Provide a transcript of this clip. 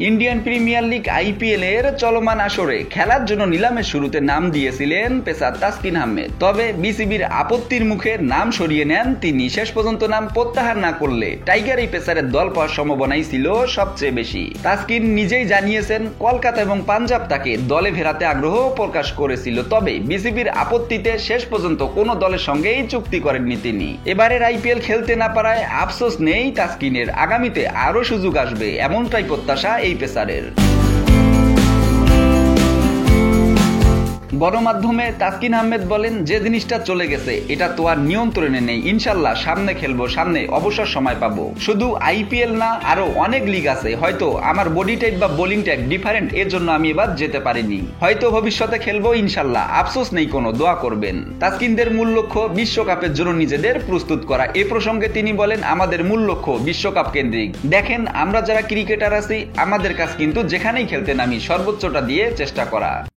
Indian premier league IPL এর চলমান আসরে খেলার জন্য নিলামের শুরুতে নাম দিয়েছিলেন পেসার তাসকিন আহমেদ। তবে বিসিবির আপত্তির মুখে নাম সরিয়ে নেন তিনি। শেষ পর্যন্ত নাম প্রত্যাহার না করলে টাইগার এই পেসারের দল পাওয়ার সম্ভাবনাই ছিল সবচেয়ে বেশি। তাসকিন নিজেই জানিয়েছেন কলকাতা এবং পাঞ্জাব তাকে দলে ফেরাতে আগ্রহ প্রকাশ করেছিল, তবে বিসিবির আপত্তিতে শেষ পর্যন্ত কোনো দলের সঙ্গেই চুক্তি করেননি তিনি। এবারের আইপিএল খেলতে না পারায় আফসোস নেই তাসকিনের, আগামীতে আরো সুযোগ আসবে এমনটাই প্রত্যাশা এই পেসারের। গণমাধ্যমে তাসকিন আহমেদ বলেন, যে জিনিসটা চলে গেছে এটা তো আর নিয়ন্ত্রণে নেই, ইনশাল্লাহ সামনে খেলবো, সামনে অবসর সময় পাবো। শুধু আইপিএল না, আরো অনেক লিগ আছে, হয়তো আমার বডি টাইপ বা বোলিং টাইপ ডিফারেন্ট, এর জন্য আমি এবার যেতে পারিনি, হয়তো ভবিষ্যতে খেলবো ইনশাল্লাহ, আফসোস নেই কোনো, দোয়া করবেন। তাসকিনদের মূল লক্ষ্য বিশ্বকাপের জন্য নিজেদের প্রস্তুত করা। এ প্রসঙ্গে তিনি বলেন, আমাদের মূল লক্ষ্য বিশ্বকাপ কেন্দ্রিক। দেখেন, আমরা যারা ক্রিকেটার আছি আমাদের কাজ কিন্তু যেখানেই খেলতে নামি সর্বোচ্চটা দিয়ে চেষ্টা করা।